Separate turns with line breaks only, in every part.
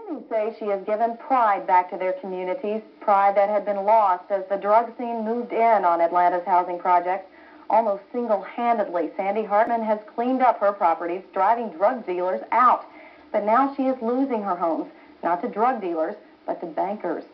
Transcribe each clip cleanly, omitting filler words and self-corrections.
Many say she has given pride back to their communities, pride that had been lost as the drug scene moved in on Atlanta's housing projects. Almost single-handedly, Sandy Hartman has cleaned up her properties, driving drug dealers out. But now she is losing her homes, not to drug dealers, but to bankers.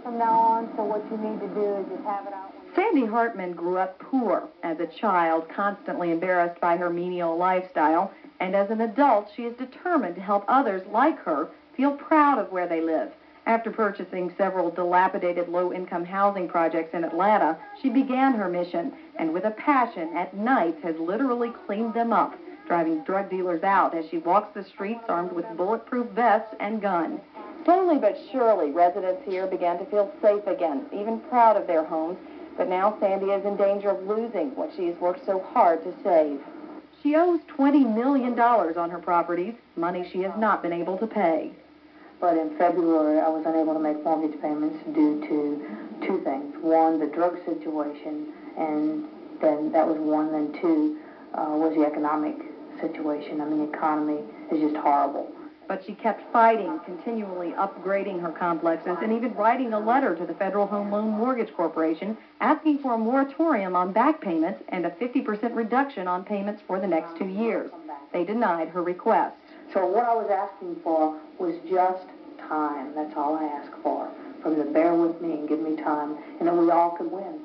From now on, so what you need to do is just have it out.
Sandy Hartman grew up poor as a child, constantly embarrassed by her menial lifestyle, and as an adult, she is determined to help others like her feel proud of where they live. After purchasing several dilapidated low-income housing projects in Atlanta, she began her mission, and with a passion, at night has literally cleaned them up, driving drug dealers out as she walks the streets armed with bulletproof vests and guns. Slowly but surely, residents here began to feel safe again, even proud of their homes. But now Sandy is in danger of losing what she has worked so hard to save. She owes $20 million on her properties, money she has not been able to pay.
But in February, I was unable to make mortgage payments due to two things. One, the drug situation, and then that was one. Then two was the economic situation. I mean, the economy is just horrible.
But she kept fighting, continually upgrading her complexes, and even writing a letter to the Federal Home Loan Mortgage Corporation asking for a moratorium on back payments and a 50% reduction on payments for the next 2 years. They denied her request.
So what I was asking for was just time. That's all I asked for them to bear with me and give me time, and then we all could win.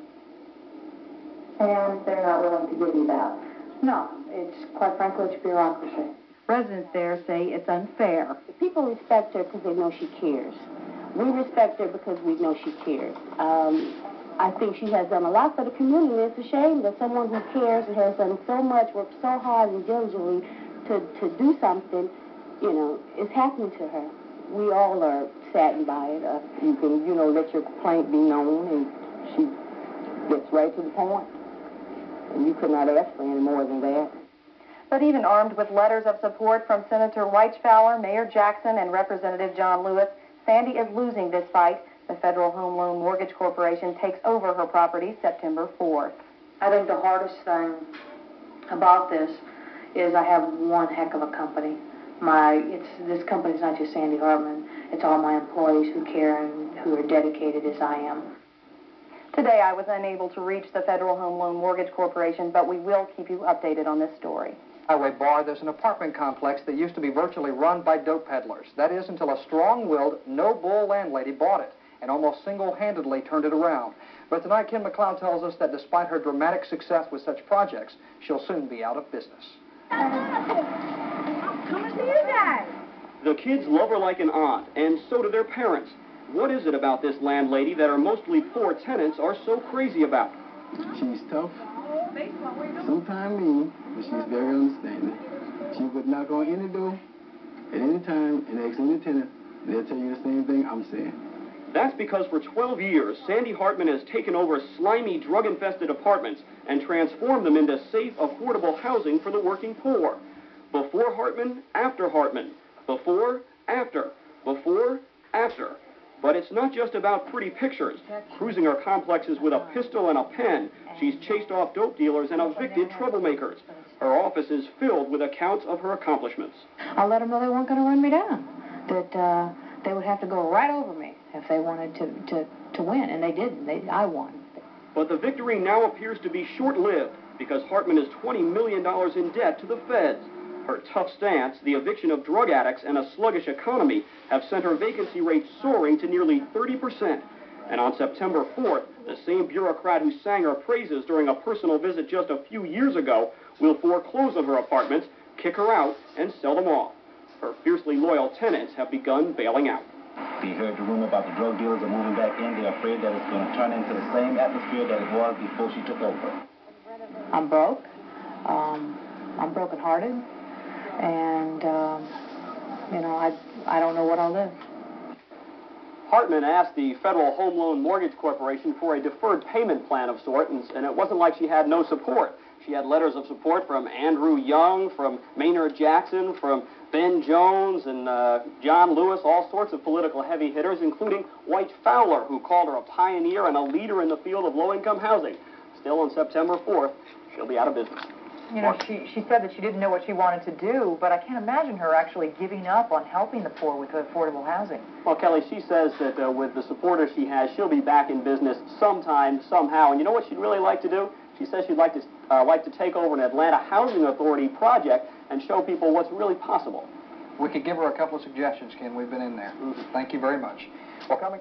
And they're not willing to give you that?
No, it's, quite frankly, it's bureaucracy.
Residents there say it's unfair.
The people respect her because they know she cares. We respect her because we know she cares. I think she has done a lot for the community. It's a shame that someone who cares and has done so much, worked so hard and diligently to do something, you know, is happening to her. We all are saddened by it. You can, you know, let your complaint be known, and she gets right to the point. And you could not ask for any more than that.
But even armed with letters of support from Senator Weichfowler, Mayor Jackson, and Representative John Lewis, Sandy is losing this fight. The Federal Home Loan Mortgage Corporation takes over her property September 4th.
I think the hardest thing about this is I have one heck of a company. This company's not just Sandy Hartman. It's all my employees who care and who are dedicated as I am.
Today, I was unable to reach the Federal Home Loan Mortgage Corporation, but we will keep you updated on this story.
Highway Bar, there's an apartment complex that used to be virtually run by dope peddlers. That is, until a strong-willed, no-bull landlady bought it and almost single-handedly turned it around. But tonight, Kim McLeod tells us that despite her dramatic success with such projects, she'll soon be out of business.
I'm coming to you guys.
The kids love her like an aunt, and so do their parents. What is it about this landlady that our mostly poor tenants are so crazy about?
She's tough, sometimes mean, but she's very understanding. She would knock on any door at any time and ask any tenant, and they'll tell you the same thing I'm saying.
That's because for 12 years, Sandy Hartman has taken over slimy, drug-infested apartments and transformed them into safe, affordable housing for the working poor. Before Hartman, after Hartman. Before, after. Before, after. But it's not just about pretty pictures. Cruising her complexes with a pistol and a pen, she's chased off dope dealers and evicted troublemakers. Her office is filled with accounts of her accomplishments.
I let them know they weren't going to run me down, that they would have to go right over me if they wanted to win, and they didn't. I won.
But the victory now appears to be short-lived because Hartman is $20 million in debt to the feds. Her tough stance, the eviction of drug addicts, and a sluggish economy have sent her vacancy rate soaring to nearly 30%. And on September 4th, the same bureaucrat who sang her praises during a personal visit just a few years ago will foreclose on her apartments, kick her out, and sell them off. Her fiercely loyal tenants have begun bailing out.
We heard the rumor about the drug dealers are moving back in. They're afraid that it's going to turn into the same atmosphere that it was before she took over.
I'm broke. I'm brokenhearted. And, you know, I don't know what I'll do.
Hartman asked the Federal Home Loan Mortgage Corporation for a deferred payment plan of sorts, and it wasn't like she had no support. She had letters of support from Andrew Young, from Maynard Jackson, from Ben Jones and John Lewis, all sorts of political heavy hitters, including White Fowler, who called her a pioneer and a leader in the field of low-income housing. Still, on September 4th, she'll be out of business.
You know, she said that she didn't know what she wanted to do, but I can't imagine her actually giving up on helping the poor with affordable housing.
Well, Kelly, she says that with the supporters she has, she'll be back in business sometime, somehow. And you know what she'd really like to do? She says she'd like to take over an Atlanta Housing Authority project and show people what's really possible.
We could give her a couple of suggestions, Ken. We've been in there. Thank you very much. Well, coming...